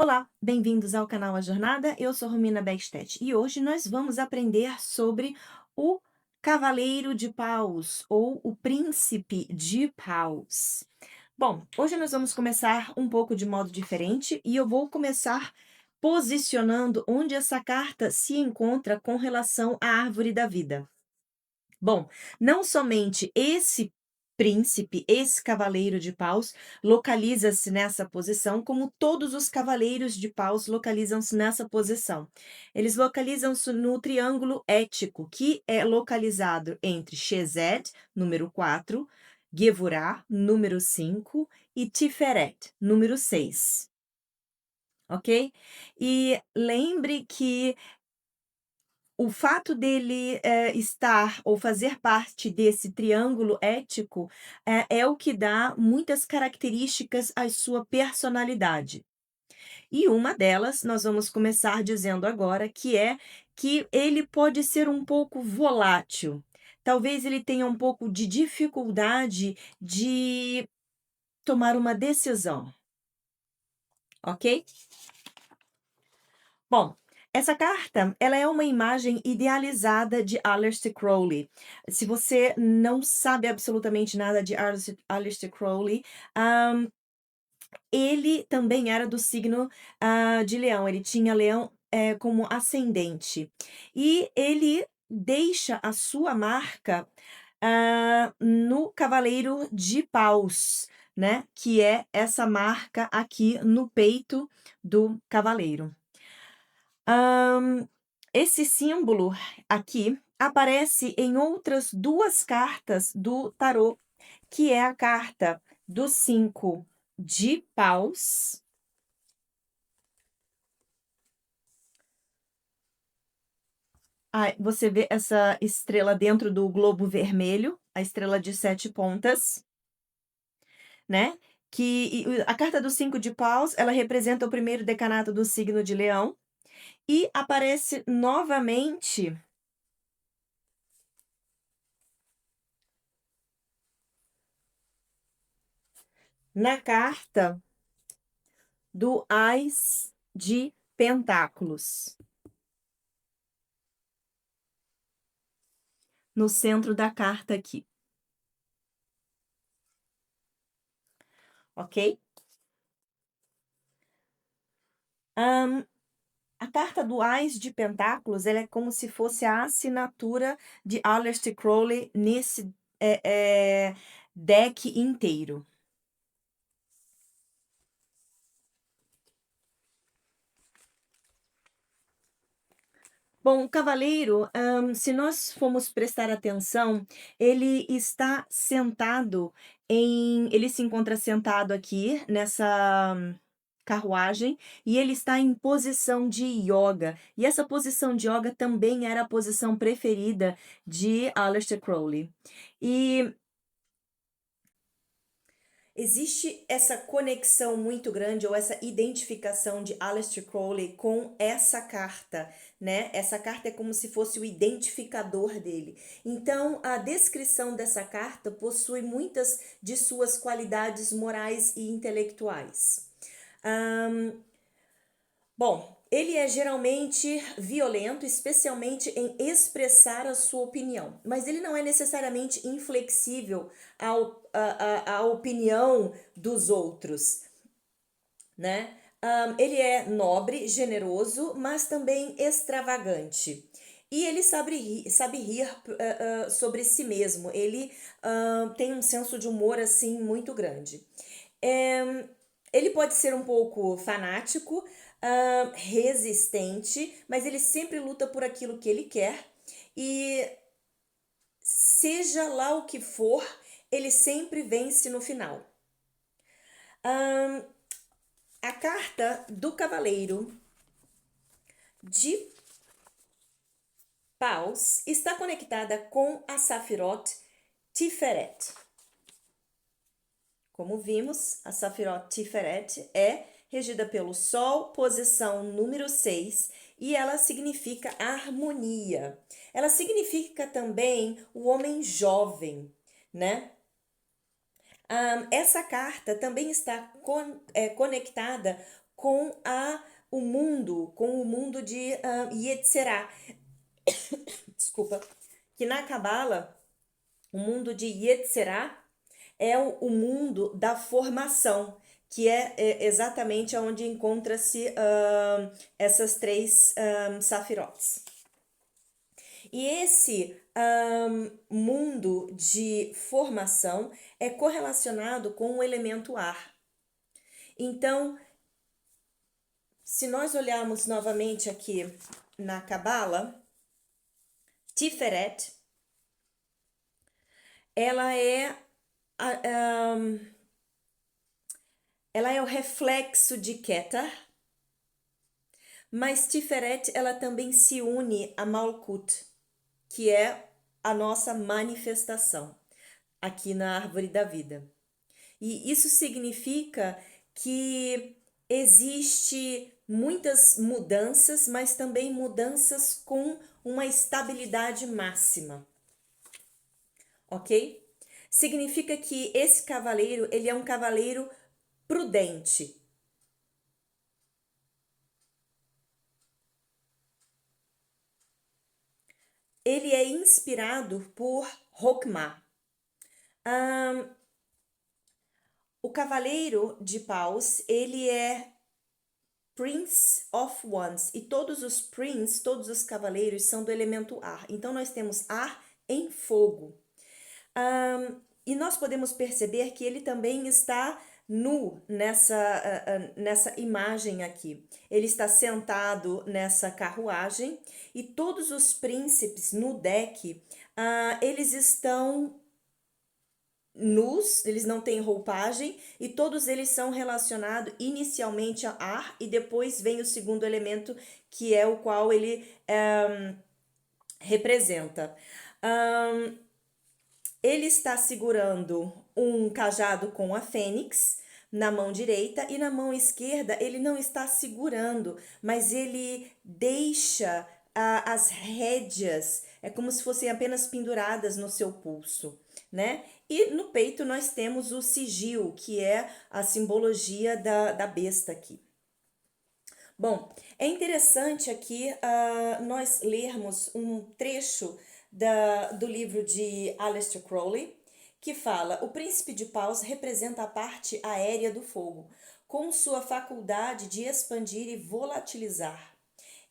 Olá, bem-vindos ao canal A Jornada. Eu sou Romina Beckstedt e hoje nós vamos aprender sobre o Cavaleiro de Paus ou o Príncipe de Paus. Bom, hoje nós vamos começar um pouco de modo diferente e eu vou começar posicionando onde essa carta se encontra com relação à árvore da vida. Bom, não somente esse príncipe, esse cavaleiro de paus, localiza-se nessa posição, como todos os cavaleiros de paus localizam-se nessa posição. Eles localizam-se no triângulo ético, que é localizado entre Chesed, número 4, Gevurah, número 5, e Tiferet, número 6. Ok? E lembre que o fato dele, estar ou fazer parte desse triângulo ético, é o que dá muitas características à sua personalidade. E uma delas, nós vamos começar dizendo agora, que é que ele pode ser um pouco volátil. Talvez ele tenha um pouco de dificuldade de tomar uma decisão, ok? Bom, essa carta, ela é uma imagem idealizada de Aleister Crowley. Se você não sabe absolutamente nada de Aleister Crowley, hã, ele também era do signo, de Leão, ele tinha Leão, como ascendente. E ele deixa a sua marca, no Cavaleiro de Paus, né, que é essa marca aqui no peito do cavaleiro. Hã, esse símbolo aqui aparece em outras 2 cartas do tarô, que é a carta do 5 de paus. Você vê essa estrela dentro do globo vermelho, a estrela de 7 pontas, né, a carta do 5 de paus, ela representa o primeiro decanato do signo de Leão, e aparece novamente na carta do Ás de Pentáculos, no centro da carta aqui, ok? Hã, a carta do Ás de Pentáculos, ela é como se fosse a assinatura de Aleister Crowley nesse, deck inteiro. Bom, o cavaleiro, se nós formos prestar atenção, ele se encontra sentado aqui nessa carruagem e ele está em posição de ioga. E essa posição de ioga também era a posição preferida de Aleister Crowley. E existe essa conexão muito grande ou essa identificação de Aleister Crowley com essa carta, né? Essa carta é como se fosse o identificador dele. Então, a descrição dessa carta possui muitas de suas qualidades morais e intelectuais. Ahn, Bom, ele é geralmente violento, especialmente em expressar a sua opinião, mas ele não é necessariamente inflexível à opinião dos outros, né? Ele é nobre, generoso, mas também extravagante. E ele sabe rir sobre si mesmo. Ele tem um senso de humor assim muito grande. Eh, Ele pode ser um pouco fanático, resistente, mas ele sempre luta por aquilo que ele quer e seja lá o que for, ele sempre vence no final. Ahn, a carta do cavaleiro de paus está conectada com a Safirot Tiferet. Como vimos, a Safirot Tiferet é regida pelo Sol, posição número 6, e ela significa harmonia. Ela significa também o homem jovem, né? Essa carta também está conectada com com o mundo de Yetzirah. Desculpa. Que na Cabala, o mundo de Yetzirah é o mundo da formação, que é exatamente onde encontra-se essas três safirotes. E esse mundo de formação é correlacionado com o elemento ar. Então, se nós olharmos novamente aqui na Cabala, Tiferet, ela é o reflexo de Keter, mas Tiferet ela também se une a Malkut, que é a nossa manifestação aqui na árvore da vida. E isso significa que existe muitas mudanças, mas também mudanças com uma estabilidade máxima. Ok? Significa que esse cavaleiro, ele é um cavaleiro prudente. Ele é inspirado por Hokmah. O cavaleiro de paus, ele é Prince of Wands, e todos os cavaleiros são do elemento ar. Então nós temos ar em fogo. E nós podemos perceber que ele também está nu nessa imagem aqui. Ele está sentado nessa carruagem e todos os príncipes no deck, eles estão nus, eles não têm roupagem e todos eles são relacionados inicialmente a ar e depois vem o segundo elemento que é o qual ele representa. Ele está segurando um cajado com a fênix na mão direita e na mão esquerda ele não está segurando, mas ele deixa as rédeas, é como se fossem apenas penduradas no seu pulso, né? E no peito nós temos o sigil, que é a simbologia da besta aqui. Bom, é interessante aqui nós lermos um trecho do livro de Aleister Crowley, que fala: o príncipe de paus representa a parte aérea do fogo, com sua faculdade de expandir e volatilizar.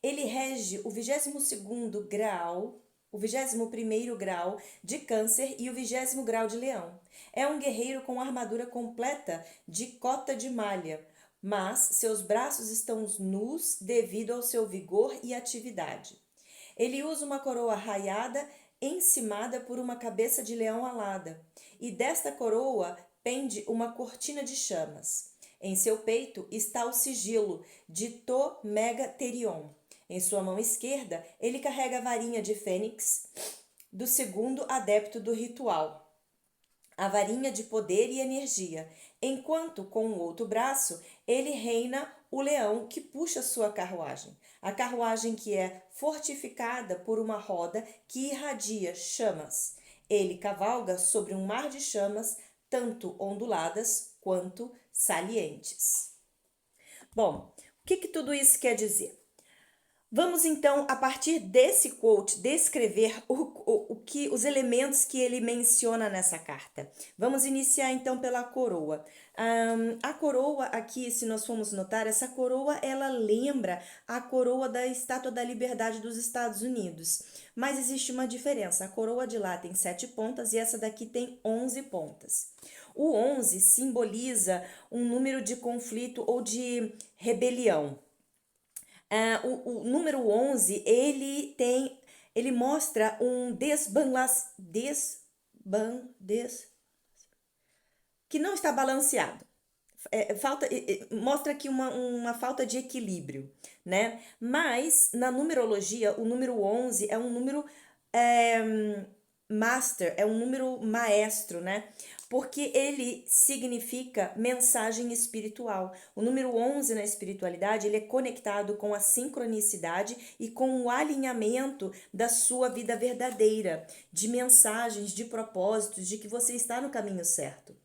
Ele rege o 22º grau, o 21º grau de Câncer e o 20º grau de Leão. É um guerreiro com armadura completa de cota de malha, mas seus braços estão nus devido ao seu vigor e atividade. Ele usa uma coroa raiada encimada por uma cabeça de leão alada, e desta coroa pende uma cortina de chamas. Em seu peito está o sigilo de To-Mega-Terion. Em sua mão esquerda, ele carrega a varinha de fênix do segundo adepto do ritual, a varinha de poder e energia, enquanto com o outro braço ele reina o leão que puxa sua carruagem. A carruagem que é fortificada por uma roda que irradia chamas. Ele cavalga sobre um mar de chamas, tanto onduladas quanto salientes. Bom, o que tudo isso quer dizer? Vamos então, a partir desse quote, descrever os elementos que ele menciona nessa carta. Vamos iniciar então pela coroa. A coroa aqui, se nós formos notar, essa coroa ela lembra a coroa da Estátua da Liberdade dos Estados Unidos. Mas existe uma diferença. A coroa de lá tem 7 pontas e essa daqui tem 11 pontas. O 11 simboliza um número de conflito ou de rebelião. O número 11, ele mostra um que não está balanceado. Mostra aqui uma falta de equilíbrio, né? Mas, na numerologia, o número 11 é um número master, é um número maestro, né? Porque ele significa mensagem espiritual. O número 11 na espiritualidade, ele é conectado com a sincronicidade e com o alinhamento da sua vida verdadeira, de mensagens, de propósitos, de que você está no caminho certo.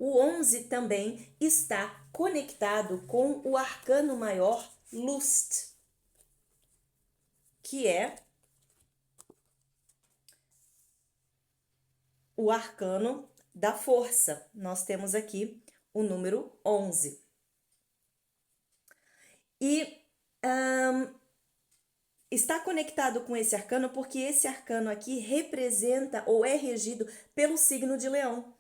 O 11 também está conectado com o arcano maior Lust, que é o arcano da força. Nós temos aqui o número 11. E está conectado com esse arcano porque esse arcano aqui representa ou é regido pelo signo de Leão.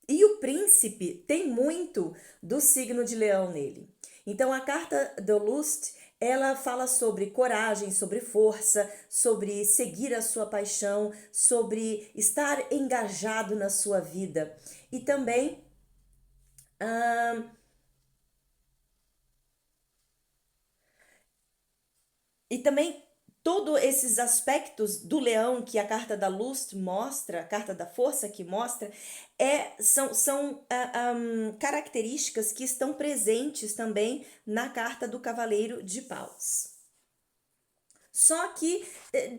E o príncipe tem muito do signo de Leão nele. Então a carta do Lust, ela fala sobre coragem, sobre força, sobre seguir a sua paixão, sobre estar engajado na sua vida. E também todos esses aspectos do leão que a carta da luz mostra, a carta da força que mostra, são características que estão presentes também na carta do cavaleiro de paus. Só que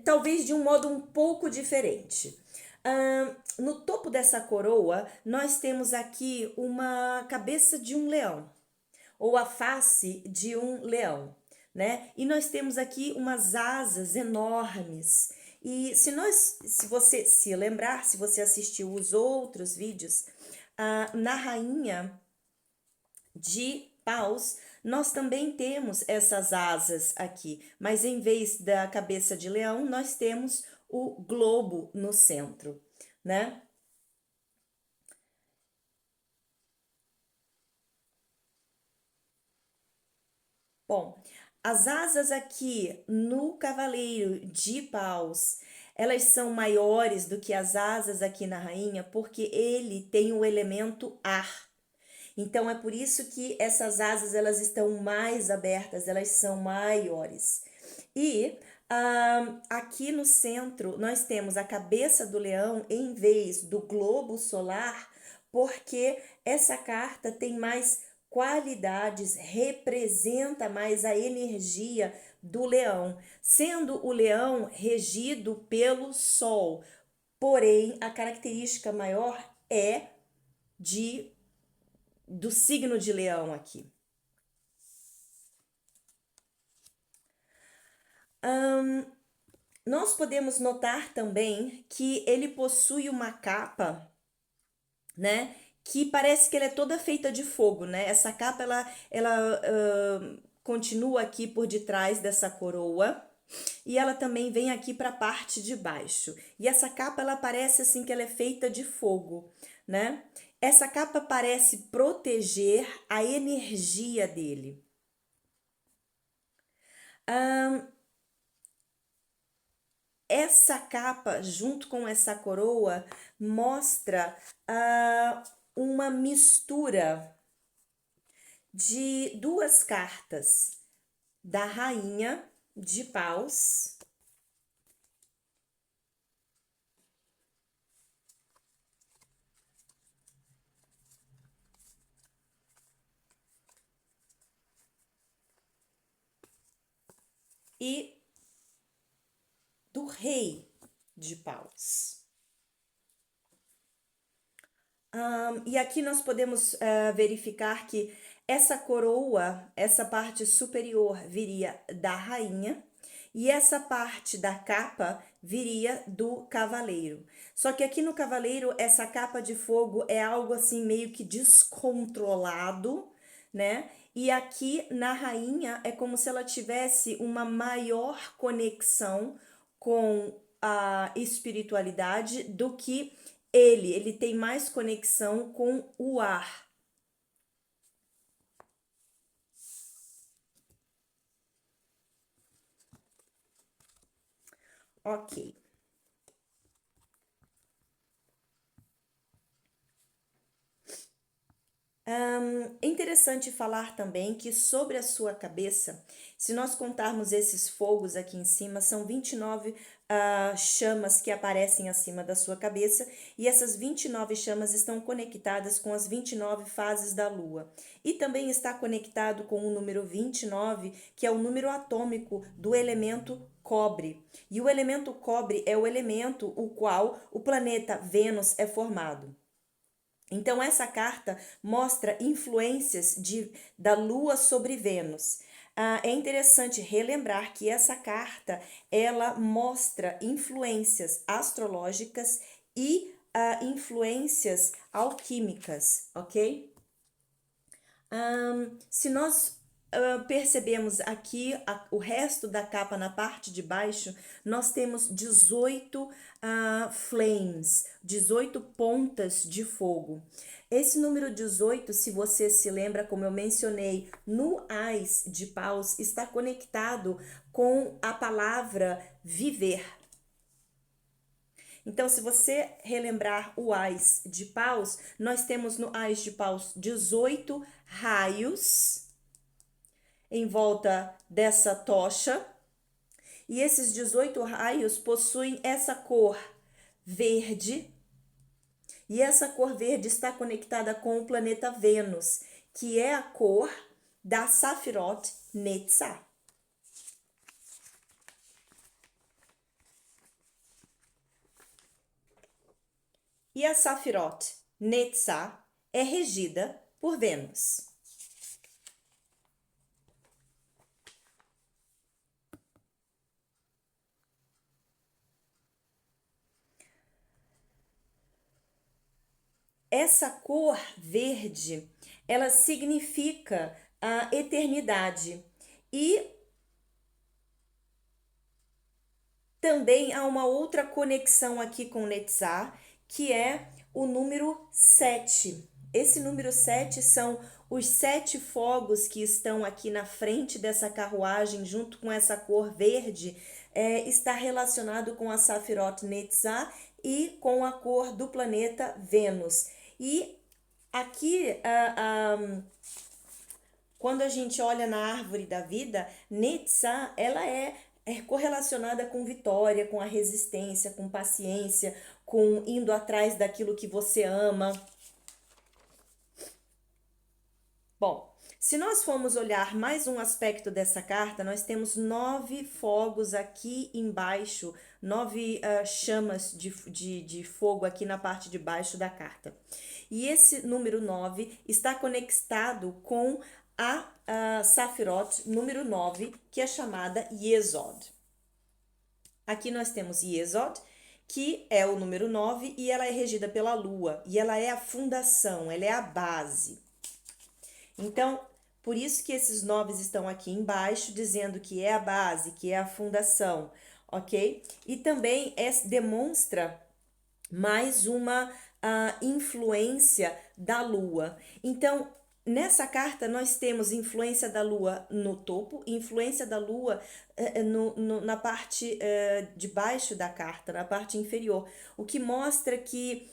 talvez de um modo um pouco diferente. No topo dessa coroa, nós temos aqui uma cabeça de um leão, ou a face de um leão, né? E nós temos aqui umas asas enormes. E se você se lembrar, se você assistiu os outros vídeos, na rainha de paus, nós também temos essas asas aqui, mas em vez da cabeça de leão, nós temos o globo no centro, né? Bom, as asas aqui no cavaleiro de paus, elas são maiores do que as asas aqui na rainha, porque ele tem o elemento ar. Então é por isso que essas asas elas estão mais abertas, elas são maiores. E aqui no centro nós temos a cabeça do leão em vez do globo solar, porque essa carta tem mais qualidades, representa mais a energia do leão, sendo o leão regido pelo sol. Porém, a característica maior é do signo de leão aqui. Nós podemos notar também que ele possui uma capa, né? Que parece que ela é toda feita de fogo, né? Essa capa, ela continua aqui por detrás dessa coroa. E ela também vem aqui para a parte de baixo. E essa capa, ela parece assim que ela é feita de fogo, né? Essa capa parece proteger a energia dele. Essa capa, junto com essa coroa, mostra uma mistura de duas cartas da rainha de paus e do rei de paus. E aqui nós podemos verificar que essa coroa, essa parte superior viria da rainha e essa parte da capa viria do cavaleiro. Só que aqui no cavaleiro, essa capa de fogo é algo assim meio que descontrolado, né? E aqui na rainha é como se ela tivesse uma maior conexão com a espiritualidade do que ele tem mais conexão com o ar. Ok. É interessante falar também que sobre a sua cabeça, se nós contarmos esses fogos aqui em cima, são 29 chamas que aparecem acima da sua cabeça, e essas 29 chamas estão conectadas com as 29 fases da lua. E também está conectado com o número 29, que é o número atômico do elemento cobre. E o elemento cobre é o elemento o qual o planeta Vênus é formado. Então, essa carta mostra influências da Lua sobre Vênus. É interessante relembrar que essa carta ela mostra influências astrológicas e influências alquímicas, ok? Se nós percebemos aqui o resto da capa na parte de baixo, nós temos 18 flames, 18 pontas de fogo. Esse número 18, se você se lembra, como eu mencionei, no Ás de Paus, está conectado com a palavra viver. Então, se você relembrar o Ás de Paus, nós temos no Ás de Paus 18 raios em volta dessa tocha, e esses 18 raios possuem essa cor verde, e essa cor verde está conectada com o planeta Vênus, que é a cor da Safirot Netzah. E a Safirot Netzah é regida por Vênus. Essa cor verde, ela significa a eternidade. E também há uma outra conexão aqui com Netzah, que é o número 7. Esse número 7 são os 7 fogos que estão aqui na frente dessa carruagem, junto com essa cor verde, está relacionado com a Safirot Netzah e com a cor do planeta Vênus. E aqui, quando a gente olha na árvore da vida, Netzah, ela é correlacionada com vitória, com a resistência, com paciência, com indo atrás daquilo que você ama. Bom, se nós formos olhar mais um aspecto dessa carta, nós temos 9 fogos aqui embaixo, 9 chamas de fogo aqui na parte de baixo da carta. E esse número 9 está conectado com a Safirot número 9, que é chamada Yesod. Aqui nós temos Yesod, que é o número 9, e ela é regida pela Lua, e ela é a fundação, ela é a base. Então, por isso que esses 9 estão aqui embaixo, dizendo que é a base, que é a fundação, ok? E também demonstra mais uma influência da Lua. Então, nessa carta, nós temos influência da Lua no topo, influência da Lua na parte de baixo da carta, na parte inferior, o que mostra que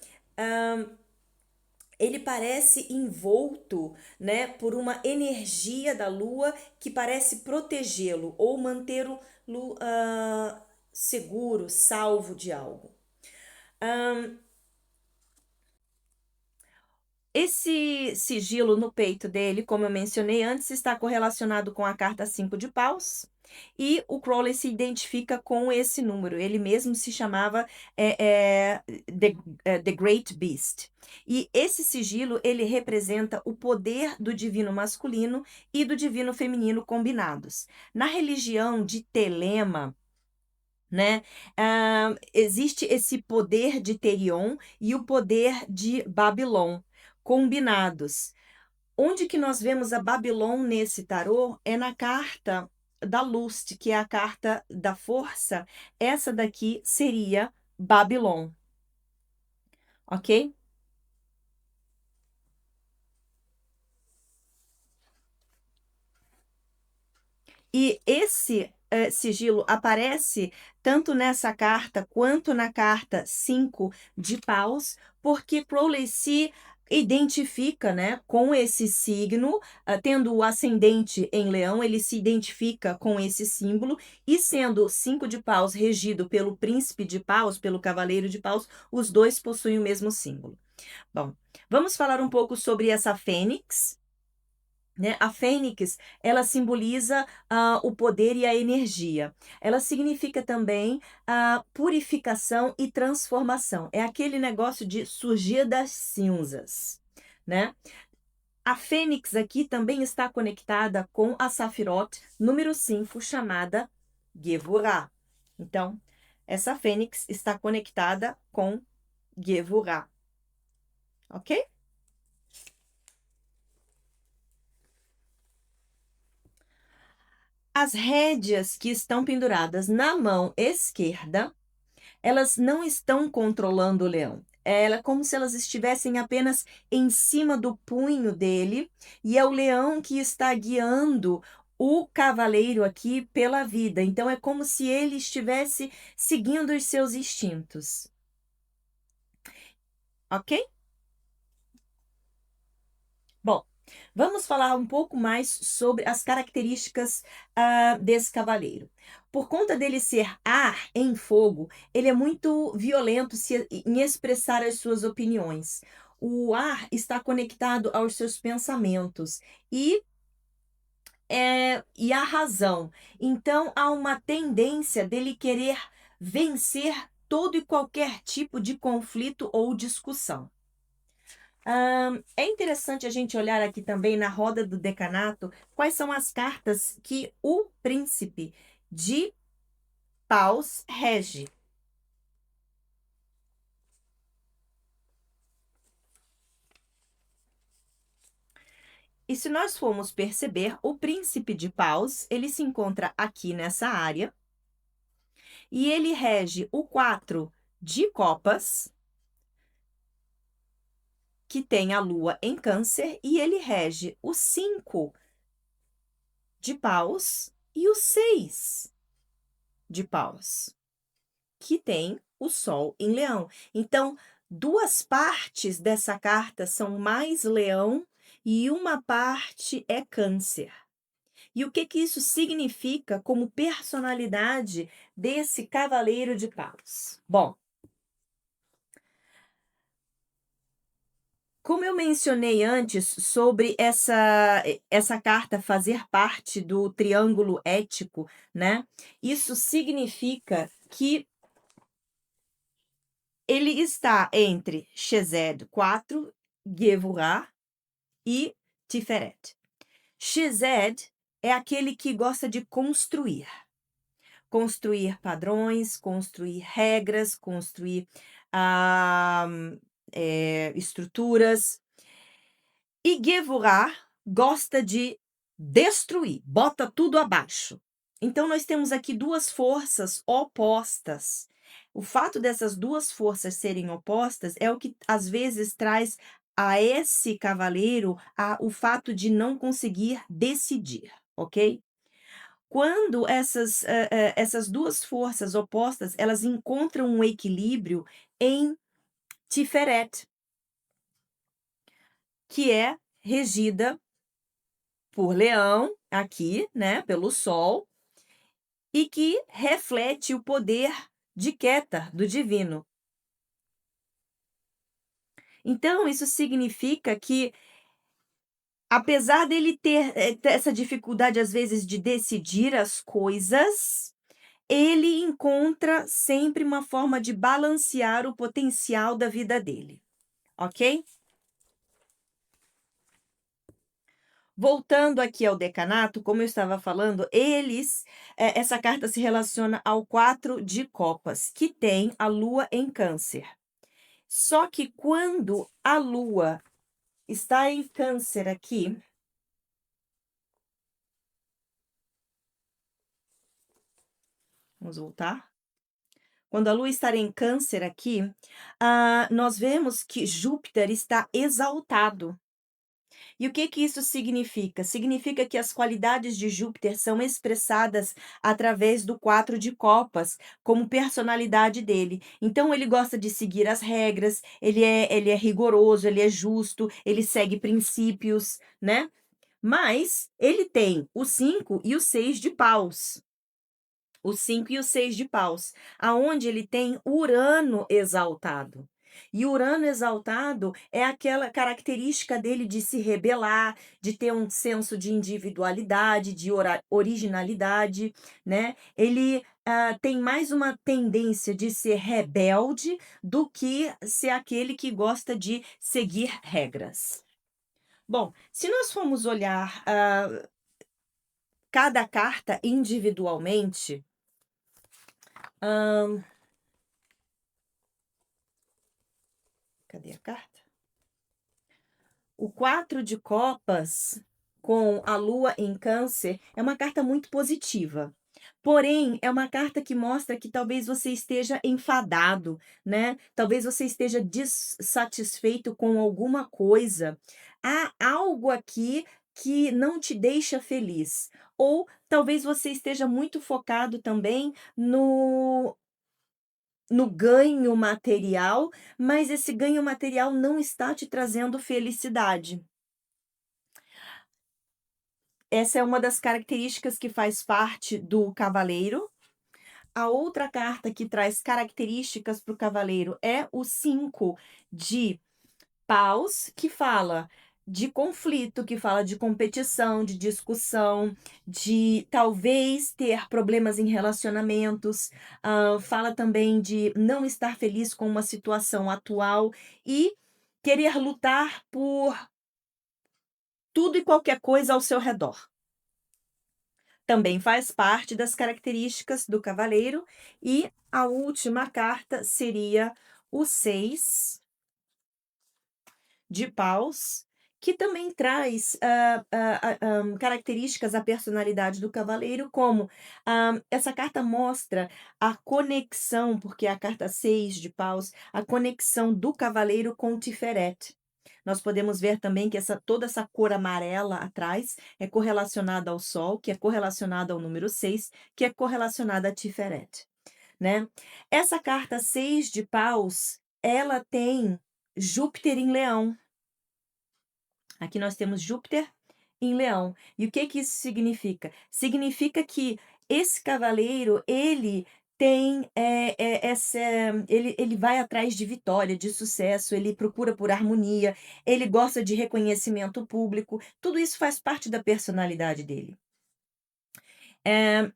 ele parece envolto, né, por uma energia da Lua que parece protegê-lo ou mantê-lo seguro, salvo de algo. Esse sigilo no peito dele, como eu mencionei antes, está correlacionado com a carta 5 de paus, e o Crowley se identifica com esse número. Ele mesmo se chamava The Great Beast. E esse sigilo, ele representa o poder do divino masculino e do divino feminino combinados. Na religião de Telema, né? Existe esse poder de Terion e o poder de Babilon combinados. Onde que nós vemos a Babilon nesse tarô? É na carta da Lust, que é a carta da força. Essa daqui seria Babilon, ok? E esse sigilo aparece tanto nessa carta quanto na carta 5 de paus, porque Crowley se identifica, né, com esse signo, tendo o ascendente em leão, ele se identifica com esse símbolo, e sendo 5 de paus regido pelo príncipe de paus, pelo cavaleiro de paus, os dois possuem o mesmo símbolo. Bom, vamos falar um pouco sobre essa fênix. né? A fênix, ela simboliza o poder e a energia. Ela significa também a purificação e transformação. É aquele negócio de surgir das cinzas, né? A fênix aqui também está conectada com a Safirot número 5, chamada Gevurah. Então, essa fênix está conectada com Gevurah, ok? As rédeas que estão penduradas na mão esquerda, elas não estão controlando o leão. É como se elas estivessem apenas em cima do punho dele, e é o leão que está guiando o cavaleiro aqui pela vida. Então é como se ele estivesse seguindo os seus instintos. Ok? Bom, vamos falar um pouco mais sobre as características desse cavaleiro. Por conta dele ser ar em fogo, ele é muito violento em expressar as suas opiniões. O ar está conectado aos seus pensamentos e à razão. Então, há uma tendência dele querer vencer todo e qualquer tipo de conflito ou discussão. É interessante a gente olhar aqui também na roda do decanato quais são as cartas que o príncipe de paus rege. E se nós formos perceber, o príncipe de paus, ele se encontra aqui nessa área e ele rege o 4 de copas, que tem a lua em câncer, e ele rege o 5 de paus e o 6 de paus, que tem o Sol em Leão. Então, duas partes dessa carta são mais Leão e uma parte é Câncer. E o que que isso significa como personalidade desse cavaleiro de paus? Bom, como eu mencionei antes sobre essa carta fazer parte do triângulo ético, né? Isso significa que ele está entre Chesed 4, Gevurah e Tiferet. Chesed é aquele que gosta de construir. Construir padrões, construir regras, construir ah, estruturas. E Gevurah gosta de destruir, bota tudo abaixo. Então, nós temos aqui duas forças opostas. O fato dessas duas forças serem opostas é o que às vezes traz a esse cavaleiro o fato de não conseguir decidir, ok? Quando essas duas forças opostas elas encontram um equilíbrio em Tiferet, que é regida por Leão, aqui, né, pelo Sol, e que reflete o poder de Quetar, do divino. Então, isso significa que, apesar dele ter essa dificuldade, às vezes, de decidir as coisas, ele encontra sempre uma forma de balancear o potencial da vida dele, ok? Voltando aqui ao decanato, como eu estava falando, essa carta se relaciona ao 4 de copas, que tem a lua em câncer. Só que quando a lua está em câncer aqui, vamos voltar. Quando a lua está em câncer aqui, nós vemos que Júpiter está exaltado. E o que que isso significa? Significa que as qualidades de Júpiter são expressadas através do 4 de copas, como personalidade dele. Então, ele gosta de seguir as regras, ele é rigoroso, ele é justo, ele segue princípios, né? Mas ele tem o 5 e o 6 de paus. O 5 e o 6 de paus, aonde ele tem Urano exaltado. E Urano exaltado é aquela característica dele de se rebelar, de ter um senso de individualidade, de originalidade, né. Ele, tem mais uma tendência de ser rebelde do que ser aquele que gosta de seguir regras. Bom, se nós formos olhar, cada carta individualmente, hã, cadê a carta? O 4 de copas, com a lua em Câncer, é uma carta muito positiva. Porém, é uma carta que mostra que talvez você esteja enfadado, né, talvez você esteja dissatisfeito com alguma coisa. Há algo aqui que não te deixa feliz. Ou talvez você esteja muito focado também no ganho material, mas esse ganho material não está te trazendo felicidade. Essa é uma das características que faz parte do cavaleiro. A outra carta que traz características para o cavaleiro é o 5 de paus, que fala de conflito, que fala de competição, de discussão, de talvez ter problemas em relacionamentos, fala também de não estar feliz com uma situação atual e querer lutar por tudo e qualquer coisa ao seu redor. Também faz parte das características do cavaleiro, e a última carta seria o 6 de paus, que também traz, características à personalidade do cavaleiro, como, essa carta mostra a conexão, porque a carta 6 de paus, a conexão do cavaleiro com Tiferet. Nós podemos ver também que toda essa cor amarela atrás é correlacionada ao Sol, que é correlacionada ao número 6, que é correlacionada a Tiferet, né. Essa carta 6 de paus, ela tem Júpiter em Leão. Aqui nós temos Júpiter em Leão. E o que que isso significa? Significa que esse cavaleiro, ele tem, essa ele vai atrás de vitória, de sucesso, ele procura por harmonia, ele gosta de reconhecimento público, tudo isso faz parte da personalidade dele. Eh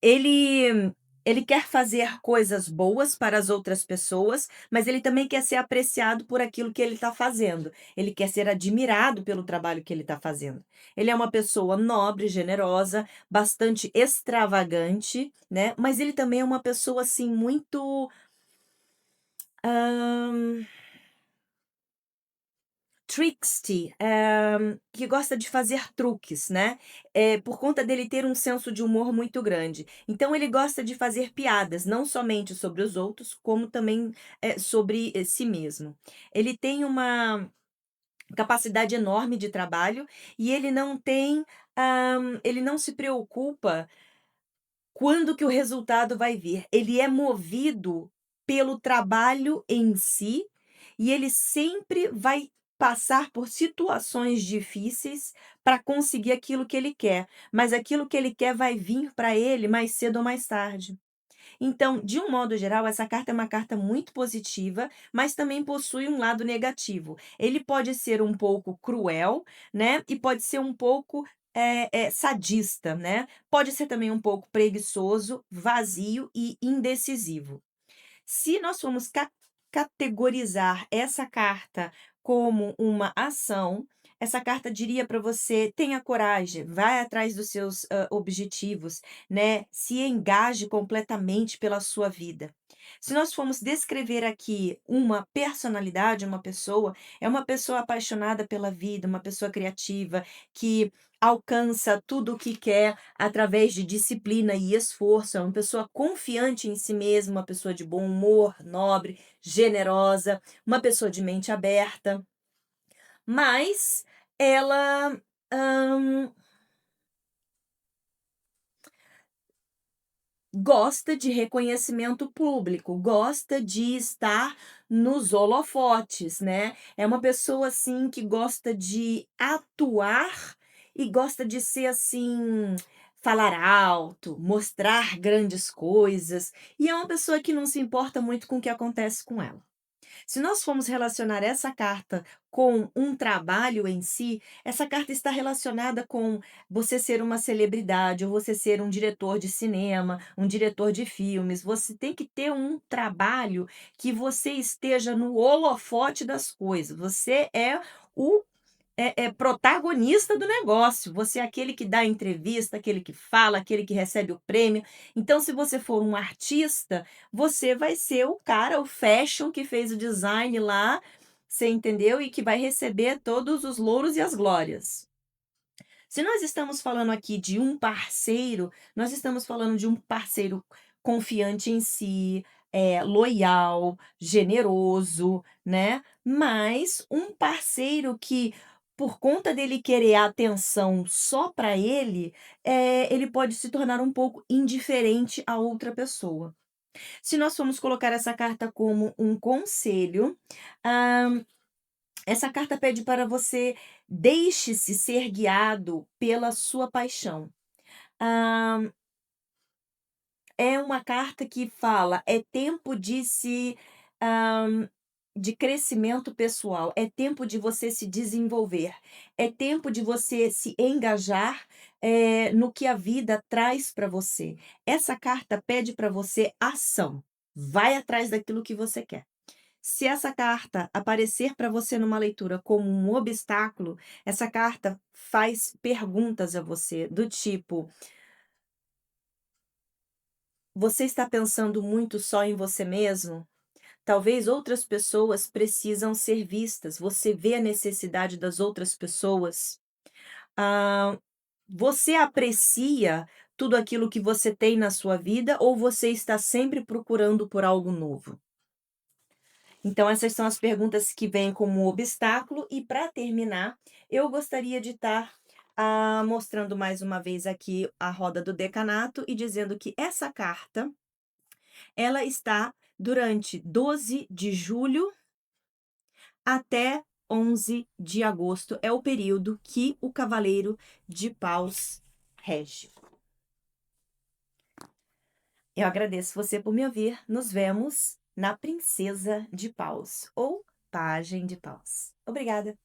ele ele quer fazer coisas boas para as outras pessoas, mas ele também quer ser apreciado por aquilo que ele está fazendo. Ele quer ser admirado pelo trabalho que ele está fazendo. Ele é uma pessoa nobre, generosa, bastante extravagante, né, mas ele também é uma pessoa, assim, muito, hã tricksty, que gosta de fazer truques, né, por conta dele ter um senso de humor muito grande. Então ele gosta de fazer piadas, não somente sobre os outros, como também, sobre, si mesmo. Ele tem uma capacidade enorme de trabalho e ele não se preocupa quando que o resultado vai vir. Ele é movido pelo trabalho em si, e ele sempre vai passar por situações difíceis para conseguir aquilo que ele quer, mas aquilo que ele quer vai vir para ele mais cedo ou mais tarde. Então, de um modo geral, essa carta é uma carta muito positiva, mas também possui um lado negativo. Ele pode ser um pouco cruel, né, e pode ser um pouco, sadista, né. Pode ser também um pouco preguiçoso, vazio e indecisivo. Se nós formos categorizar essa carta como uma ação, essa carta diria para você: tenha coragem, vai atrás dos seus, objetivos, né, se engaje completamente pela sua vida. Se nós formos descrever aqui uma personalidade, uma pessoa, é uma pessoa apaixonada pela vida, uma pessoa criativa, que alcança tudo o que quer através de disciplina e esforço, é uma pessoa confiante em si mesma, uma pessoa de bom humor, nobre, generosa, uma pessoa de mente aberta, mas ela, hã, gosta de reconhecimento público, gosta de estar nos holofotes, né. É uma pessoa, assim, que gosta de atuar e gosta de ser, assim, falar alto, mostrar grandes coisas, e é uma pessoa que não se importa muito com o que acontece com ela. Se nós formos relacionar essa carta com um trabalho em si, essa carta está relacionada com você ser uma celebridade ou você ser um diretor de cinema, um diretor de filmes. Você tem que ter um trabalho que você esteja no holofote das coisas. Você é o protagonista do negócio, você é aquele que dá a entrevista, aquele que fala, aquele que recebe o prêmio. Então, se você for um artista, você vai ser o cara, o fashion que fez o design lá, você entendeu? E que vai receber todos os louros e as glórias. Se nós estamos falando aqui de um parceiro, nós estamos falando de um parceiro confiante em si, loyal, generoso, né, mas um parceiro que, por conta dele querer a atenção só para ele, ele pode se tornar um pouco indiferente a outra pessoa. Se nós formos colocar essa carta como um conselho, hã, essa carta pede para você deixe-se ser guiado pela sua paixão. Ah, é uma carta que fala, é tempo de de crescimento pessoal, é tempo de você se desenvolver, é tempo de você se engajar, no que a vida traz para você. Essa carta pede para você ação. Vai atrás daquilo que você quer. Se essa carta aparecer para você numa leitura como um obstáculo, essa carta faz perguntas a você, do tipo: "Você está pensando muito só em você mesmo? Talvez outras pessoas precisam ser vistas. Você vê a necessidade das outras pessoas? Ah, você aprecia tudo aquilo que você tem na sua vida ou você está sempre procurando por algo novo?". Então, essas são as perguntas que vêm como obstáculo. E para terminar, eu gostaria de estar mostrando mais uma vez aqui a roda do decanato e dizendo que essa carta, ela está durante 12 de julho até 11 de agosto. É o período que o Cavaleiro de Paus rege. Eu agradeço você por me ouvir. Nos vemos na Princesa de Paus ou Pajem de Paus. Obrigada.